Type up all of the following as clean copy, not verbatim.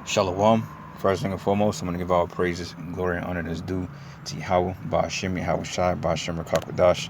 Shalom. First thing and foremost, I'm going to give all praises and glory and honor that's due to Yahweh, Ba'ashim, Yahweh Shai, Ba'ashim, Rakakwadash.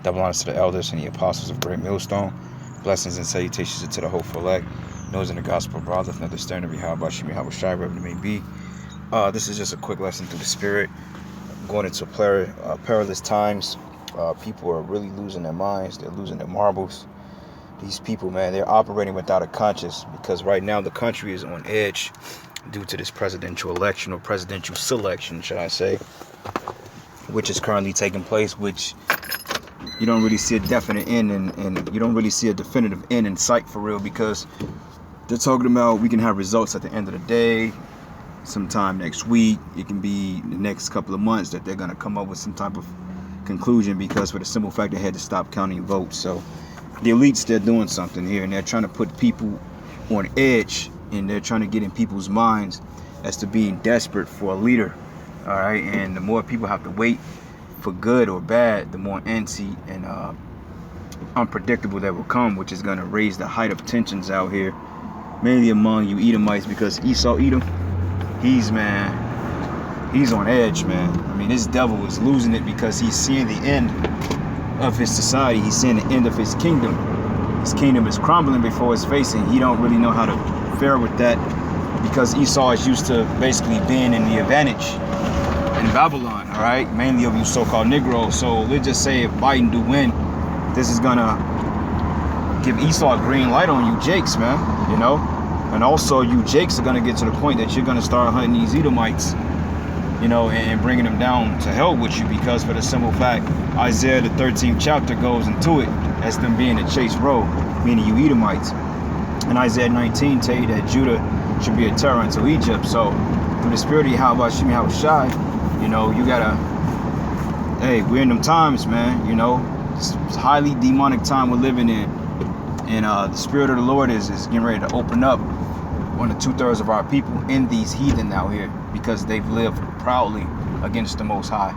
Double honors to the elders and the apostles of Great Millstone. Blessings and salutations to the hopeful elect. Those in the gospel brothers, and understanding of Yahweh, Ba'ashim, Yahweh Shai, wherever it may be. This is just a quick lesson through the Spirit. Going into perilous times. People are really losing their minds. They're losing their marbles. These people, man, they're operating without a conscience because right now the country is on edge due to this presidential election, or presidential selection, should I say, which is currently taking place, which you don't really see a definite end and you don't really see a definitive end in sight for real, because they're talking about we can have results at the end of the day, sometime next week. It can be the next couple of months that they're going to come up with some type of conclusion, because for the simple fact they had to stop counting votes. So the elites, they're doing something here, and they're trying to put people on edge, and they're trying to get in people's minds as to being desperate for a leader. All right, and the more people have to wait for good or bad, the more antsy and unpredictable that will come, which is going to raise the height of tensions out here, mainly among you Edomites, because Esau Edom, he's on edge, man. I mean, this devil is losing it because he's seeing the end of his society. He's seeing the end of his kingdom. His kingdom is crumbling before his face, and he don't really know how to fare with that, because Esau is used to basically being in the advantage in Babylon, all right, mainly of you so-called Negroes. So let's just say if Biden do win, this is gonna give Esau a green light on you Jakes, man, you know. And also you Jakes are gonna get to the point that you're gonna start hunting these Edomites, you know, and bringing them down to hell with you, because for the simple fact, Isaiah the 13th chapter goes into it as them being a chase row, meaning you Edomites. And Isaiah 19 tell you that Judah should be a terror unto Egypt. So through the spirit of Yahweh Shimi Shai, you know, you gotta, hey, we're in them times, man, you know, it's highly demonic time we're living in. And the spirit of the Lord is getting ready to open up on the 2/3 of our people in these heathen out here, because they've lived proudly against the Most High.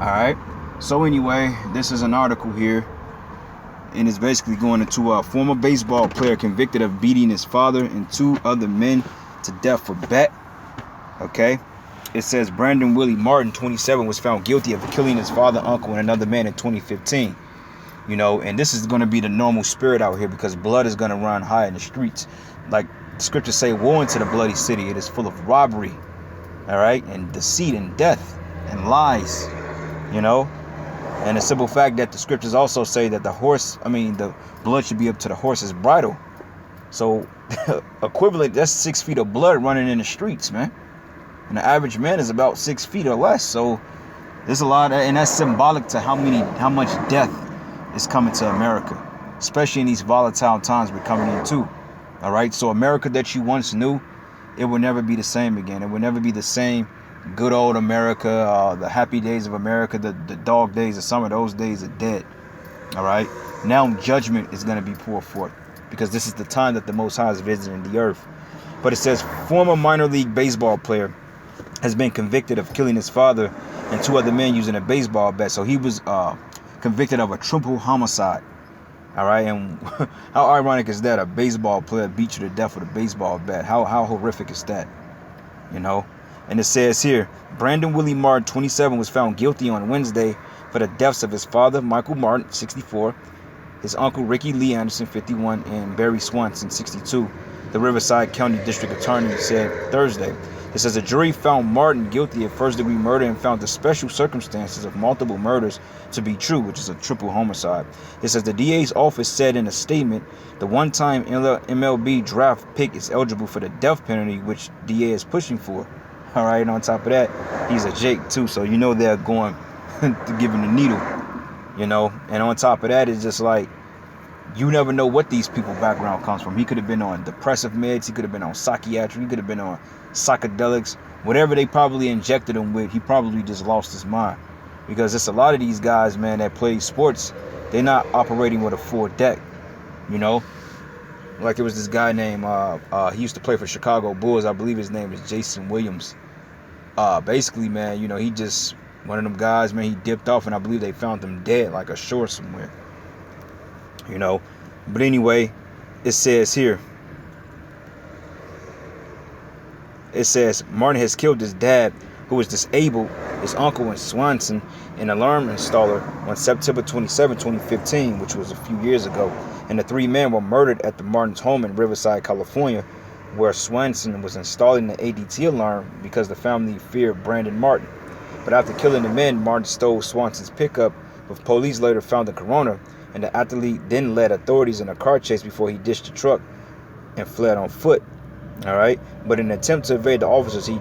All right. So anyway, this is an article here, and it's basically going into a former baseball player convicted of beating his father and 2 other men to death for bet. Okay. It says Brandon Willie Martin, 27, was found guilty of killing his father, uncle, and another man in 2015. You know, and this is going to be the normal spirit out here, because blood is going to run high in the streets. Like the scriptures say, woe unto the bloody city. It is full of robbery, all right, and deceit and death and lies, you know. And the simple fact that the scriptures also say that the blood should be up to the horse's bridle. So equivalent, that's 6 feet of blood running in the streets, man. And the average man is about 6 feet or less. So there's a lot, and that's symbolic to how much death is coming to America, especially in these volatile times we're coming into. All right, so America that you once knew, it will never be the same again. It will never be the same good old America, the happy days of America, the dog days of summer. Those days are dead. All right, now judgment is going to be poured forth, because this is the time that the Most High is visiting the earth. But it says former minor league baseball player has been convicted of killing his father and 2 other men using a baseball bat. So he was convicted of a triple homicide. All right, and how ironic is that? A baseball player beat you to death with a baseball bat. How horrific is that? You know? And it says here, Brandon Willie Martin, 27, was found guilty on Wednesday for the deaths of his father, Michael Martin, 64, his uncle, Ricky Lee Anderson, 51, and Barry Swanson, 62. The Riverside County District Attorney said Thursday. It says a jury found Martin guilty of first-degree murder and found the special circumstances of multiple murders to be true, which is a triple homicide. It says the DA's office said in a statement, the one-time MLB draft pick is eligible for the death penalty, which DA is pushing for. All right, and on top of that, he's a Jake too, so you know they're going to give him the needle, you know. And on top of that, it's just like, you never know what these people's background comes from. He could have been on depressive meds. He could have been on psychiatry. He could have been on psychedelics. Whatever they probably injected him with, he probably just lost his mind. Because it's a lot of these guys, man, that play sports, they're not operating with a full deck, you know. Like it was this guy named, he used to play for Chicago Bulls. I believe his name is Jason Williams. Basically, man, you know, he just, one of them guys, man, he dipped off, and I believe they found him dead, like ashore somewhere. You know, but anyway, it says here, It says Martin has killed his dad, who was disabled, his uncle in Swanson, an alarm installer, on September 27, 2015, which was a few years ago. And the three men were murdered at the Martin's home in Riverside, California, where Swanson was installing the ADT alarm because the family feared Brandon Martin. But after killing the men, Martin stole Swanson's pickup, with police later found in Corona, and the athlete then led authorities in a car chase before he ditched the truck and fled on foot. Alright, but in an attempt to evade the officers, he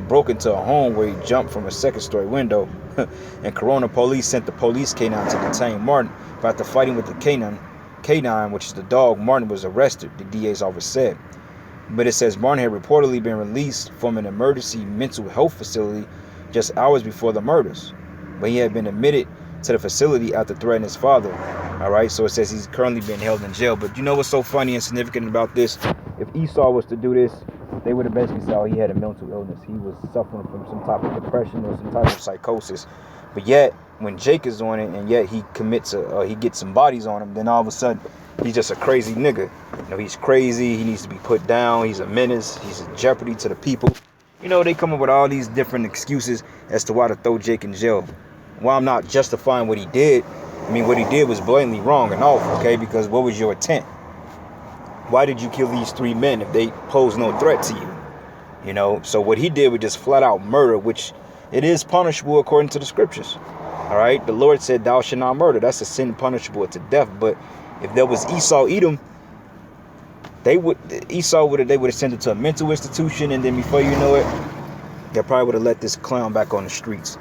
broke into a home where he jumped from a second-story window. And Corona police sent the police canine to detain Martin. But after fighting with the canine, which is the dog, Martin was arrested, the DA's office said. But it says Martin had reportedly been released from an emergency mental health facility just hours before the murders. But he had been admitted to the facility after threatening his father. Alright, so it says he's currently being held in jail. But you know what's so funny and significant about this? If Esau was to do this, they would have basically said, oh, he had a mental illness. He was suffering from some type of depression or some type of psychosis. But yet, when Jake is on it, and yet he he gets some bodies on him, then all of a sudden, he's just a crazy nigga. You know, he's crazy. He needs to be put down. He's a menace. He's a jeopardy to the people. You know, they come up with all these different excuses as to why to throw Jake in jail. While I'm not justifying what he did, I mean, what he did was blatantly wrong and awful, okay? Because what was your intent? Why did you kill these three men if they pose no threat to you? You know, so what he did was just flat out murder, which it is punishable according to the scriptures. All right, the Lord said, "Thou shalt not murder." That's a sin punishable to death. But if there was Esau, Edom, they would have sent him to a mental institution, and then before you know it, they probably would have let this clown back on the streets.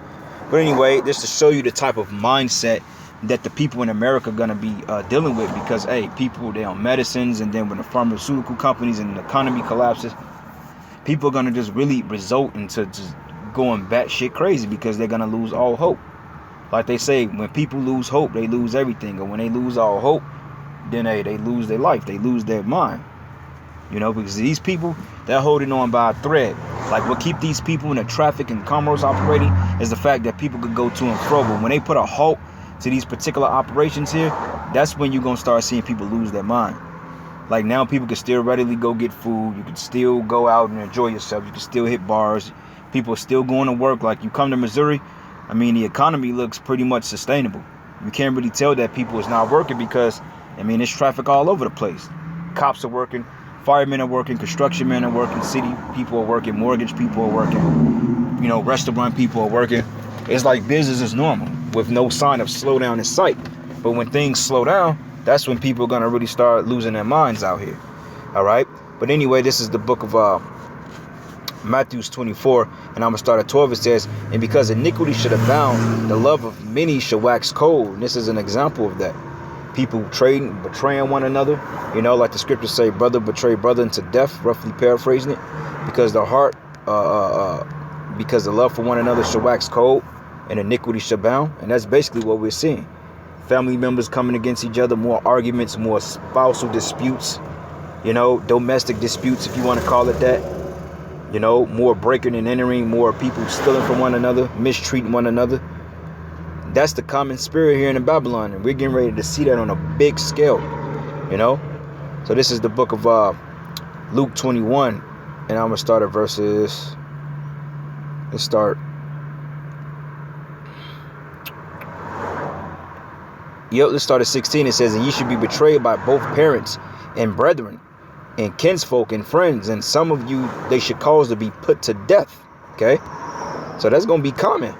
But anyway, just to show you the type of mindset that the people in America are going to be dealing with, because hey, people, they're on medicines, and then when the pharmaceutical companies and the economy collapses, people are going to just really result into just going batshit crazy, because they're going to lose all hope. Like they say, when people lose hope, they lose everything. Or when they lose all hope, then they lose their life, they lose their mind. You know, because these people, they're holding on by a thread. Like what keep these people in the traffic and commerce operating is the fact that people could go to and fro. But when they put a halt to these particular operations here, that's when you're going to start seeing people lose their mind. Like now people can still readily go get food. You can still go out and enjoy yourself. You can still hit bars. People are still going to work. Like you come to Missouri, I mean, the economy looks pretty much sustainable. You can't really tell that people is not working because, I mean, there's traffic all over the place. Cops are working. Firemen are working, construction men are working, city people are working, mortgage people are working, you know, restaurant people are working. It's like business is normal with no sign of slowdown in sight. But when things slow down, that's when people are going to really start losing their minds out here. All right. But anyway, this is the book of Matthew 24, and I'm going to start at 12. It says, "And because iniquity should abound, the love of many shall wax cold." And this is an example of that. People betraying one another, you know, like the scriptures say, brother betray brother into death, roughly paraphrasing it, because the heart, because the love for one another shall wax cold, and iniquity shall abound. And that's basically what we're seeing. Family members coming against each other, more arguments, more spousal disputes, you know, domestic disputes, if you want to call it that. You know, more breaking and entering, more people stealing from one another, mistreating one another. That's the common spirit here in Babylon, and we're getting ready to see that on a big scale, you know. So this is the book of Luke 21, and I'm gonna start at verses. Let's start. Let's start at 16. It says, "And ye should be betrayed by both parents and brethren, and kinsfolk and friends, and some of you they should cause to be put to death." Okay, so that's gonna be common.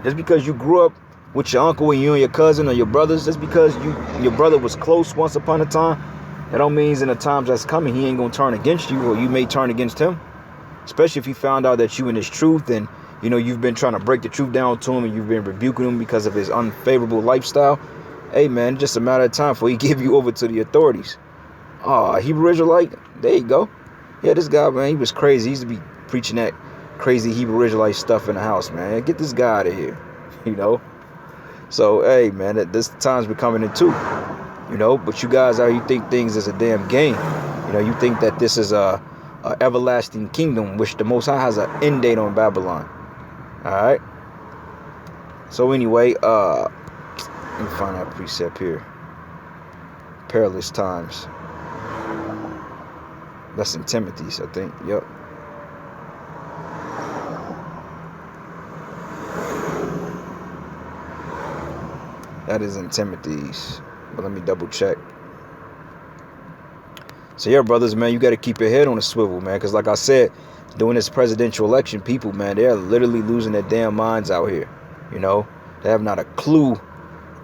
Just because you grew up with your uncle and you and your cousin or your brothers, just because your brother was close once upon a time, that don't mean in the times that's coming he ain't gonna turn against you, or you may turn against him. Especially if he found out that you in his truth, and you know you've been trying to break the truth down to him, and you've been rebuking him because of his unfavorable lifestyle. Hey man, just a matter of time before he give you over to the authorities. Hebrew Israelite, there you go. Yeah, this guy, man, he was crazy. He used to be preaching that crazy Hebrew Israelite stuff in the house, man. Get this guy out of here, you know. So, hey, man, this time's becoming in too, you know. But you guys you think things is a damn game. You know, you think that this is a everlasting kingdom, which the Most High has an end date on Babylon. All right. So anyway, let me find that precept here. Perilous times. That's in Timothy's, I think. Yep. That is in Timothy's. But let me double check. So yeah, brothers, man, you got to keep your head on a swivel, man. Because like I said, during this presidential election, people, man, they're literally losing their damn minds out here. You know, they have not a clue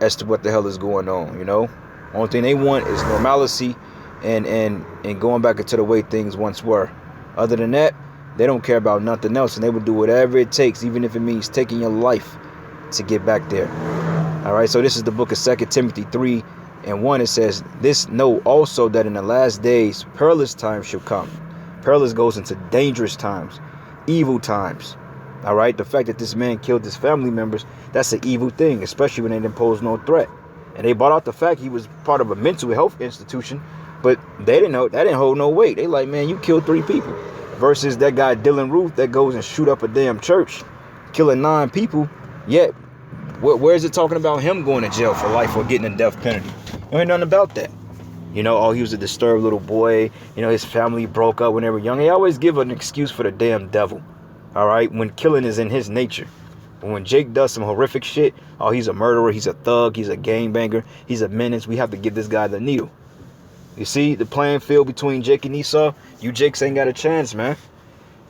as to what the hell is going on. You know, only thing they want is normalcy and going back into the way things once were. Other than that, they don't care about nothing else, and they would do whatever it takes, even if it means taking your life to get back there. All right, so this is the book of 2 Timothy 3:1. It says, "This know also that in the last days perilous times shall come." Perilous goes into dangerous times, evil times. All right, the fact that this man killed his family members, that's an evil thing, especially when they didn't pose no threat. And they brought out the fact he was part of a mental health institution, but they didn't know, that didn't hold no weight. They like, man, you killed 3 people. Versus that guy Dylan Roof that goes and shoot up a damn church, killing 9 people. Yet, where is it talking about him going to jail for life or getting a death penalty? There ain't nothing about that. You know, oh, he was a disturbed little boy. You know, his family broke up when they were young. They always give an excuse for the damn devil. All right, when killing is in his nature. But when Jake does some horrific shit, oh, he's a murderer, he's a thug, he's a gangbanger, he's a menace. We have to give this guy the needle. You see the playing field between Jake and Esau? You Jakes ain't got a chance, man.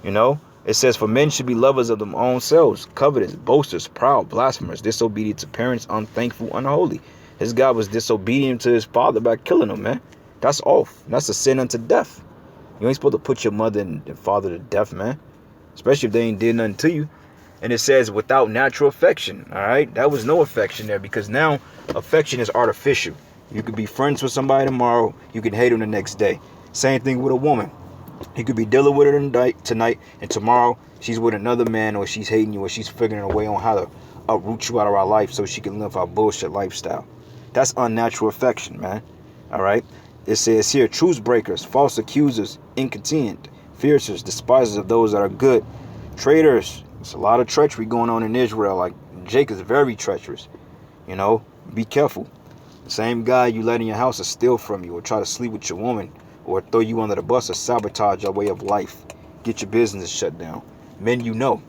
You know, it says, "For men should be lovers of their own selves, covetous, boasters, proud, blasphemers, disobedient to parents, unthankful, unholy." This guy was disobedient to his father by killing him, man. That's off. That's a sin unto death. You ain't supposed to put your mother and father to death, man. Especially if they ain't did nothing to you. And it says, without natural affection. All right? That was no affection there, because now affection is artificial. You could be friends with somebody tomorrow. You can hate them the next day. Same thing with a woman. You could be dealing with her tonight, and tomorrow she's with another man, or she's hating you, or she's figuring a way on how to uproot you out of our life so she can live our bullshit lifestyle. That's unnatural affection, man. All right? It says here, truce breakers, false accusers, incontinent, fiercers, despisers of those that are good, traitors. There's a lot of treachery going on in Israel. Like, Jake is very treacherous. You know, be careful. The same guy you let in your house will steal from you, or try to sleep with your woman, or throw you under the bus, or sabotage your way of life. Get your business shut down. Men you know.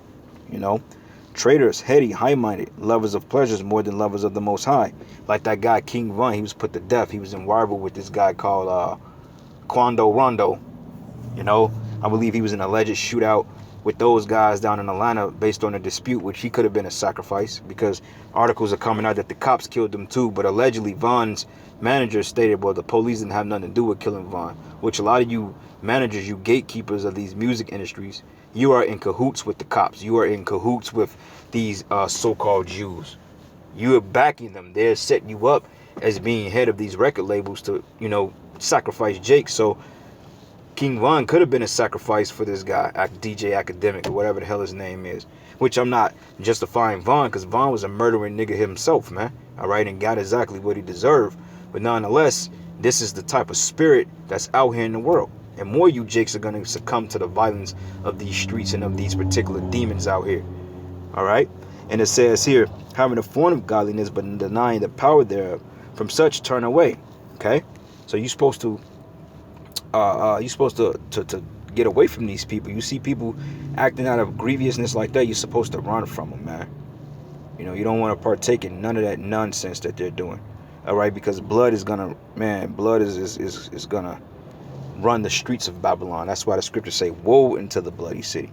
Traitors, heady, high-minded, lovers of pleasures more than lovers of the Most High. Like that guy King Von, he was put to death. He was in rival with this guy called Quando Rondo. You know, I believe he was in an alleged shootout with those guys down in Atlanta based on a dispute, which he could have been a sacrifice, because articles are coming out that the cops killed him too. But allegedly Von's manager stated, well, the police didn't have nothing to do with killing Von, which a lot of you managers, you gatekeepers of these music industries, you are in cahoots with the cops. You are in cahoots with these so-called Jews. You are backing them. They're setting you up as being head of these record labels to, sacrifice Jake. So King Von could have been a sacrifice for this guy, DJ Academic, or whatever the hell his name is. Which I'm not justifying Von, because Von was a murdering nigga himself, man. All right, and got exactly what he deserved. But nonetheless, this is the type of spirit that's out here in the world. And more you Jakes are going to succumb to the violence of these streets and of these particular demons out here. All right? And it says here, having a form of godliness but denying the power thereof, from such turn away. Okay? So you're supposed to get away from these people. You see people acting out of grievousness like that, you're supposed to run from them, man. You don't want to partake in none of that nonsense that they're doing. All right? Because blood is going to run the streets of Babylon. That's why the scriptures say, woe into the bloody city.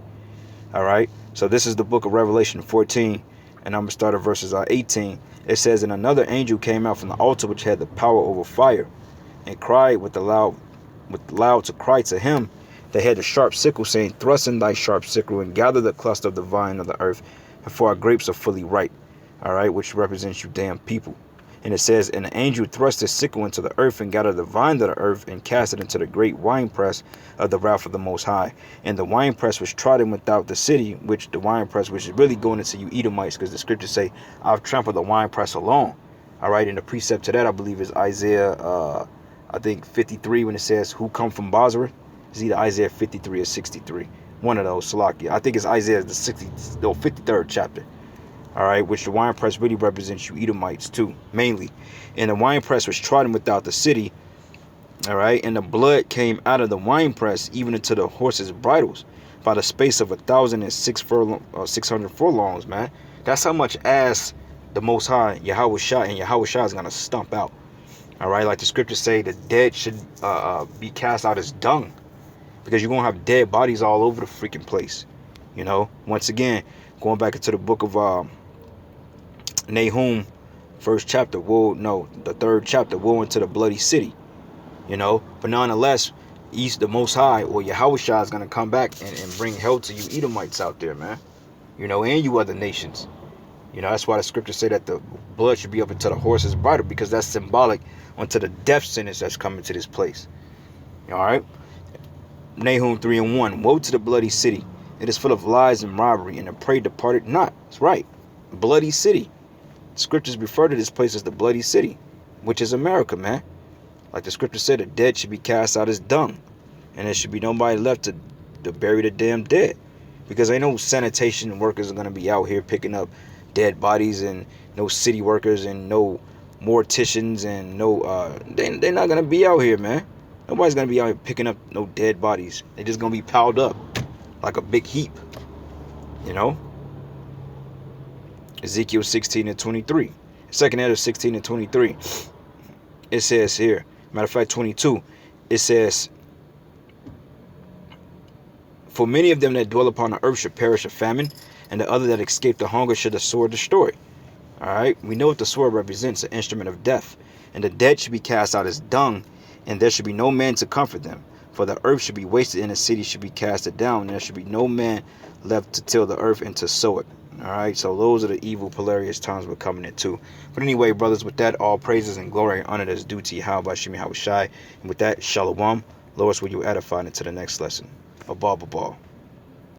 All right. So this is the book of Revelation 14, and I'm going to start at verses 18. It says, and another angel came out from the altar which had the power over fire, and cried with loud to cry to him that had the sharp sickle, saying, thrust in thy sharp sickle and gather the cluster of the vine of the earth, for our grapes are fully ripe. All right, which represents you damn people. And it says, and the angel thrust his sickle into the earth, and gathered the vine of the earth, and cast it into the great winepress of the wrath of the Most High. And the winepress was trodden without the city, which is really going into you Edomites, because the scriptures say, I've trampled the winepress alone. All right, and the precept to that, I believe, is Isaiah, I think 53, when it says, who come from Basra? It's either Isaiah 53 or 63. One of those, Salakia. I think it's Isaiah the 53rd chapter. All right, which the winepress really represents you Edomites too, mainly. And the winepress was trodden without the city. All right, and the blood came out of the winepress even into the horses' bridles by the space of 1,600 furlongs, man. That's how much ass the Most High, Yahweh Shai, and Yahweh Shai is going to stomp out. All right, like the scriptures say, the dead should be cast out as dung, because you're going to have dead bodies all over the freaking place. You know, once again, going back into the book of Nahum, first chapter, the third chapter, woe into the bloody city. You know, but nonetheless, the Most High, or Yahweh Shai, is going to come back and bring hell to you Edomites out there, man. You know, and you other nations. You know, that's why the scriptures say that the blood should be up into the horse's bridle, because that's symbolic unto the death sentence that's coming to this place. All right. Nahum 3:1. Woe to the bloody city. It is full of lies and robbery, and the prey departed not. That's right. Bloody city. The scriptures refer to this place as the bloody city, which is America, man. Like the scripture said, the dead should be cast out as dung, and there should be nobody left to bury the damn dead, because ain't no sanitation workers are going to be out here picking up dead bodies, and no city workers, and no morticians, and no they're not going to be out here, man. Nobody's going to be out here picking up no dead bodies. They're just going to be piled up like a big heap, you know. Ezekiel 16:23, second Ezra 16:23, it says here, matter of fact 22, it says, for many of them that dwell upon the earth should perish of famine, and the other that escape the hunger should the sword destroy. All right, we know what the sword represents, an instrument of death, and the dead should be cast out as dung, and there should be no man to comfort them. For the earth should be wasted, and the city should be casted down, and there should be no man left to till the earth and to sow it. All right, so those are the evil, hilarious times we're coming into. But anyway, brothers, with that, all praises and glory and honor is due to Yahweh Bashim Yahweh Shai. And with that, Shalom. Lord, will you edify into the next lesson? Abal.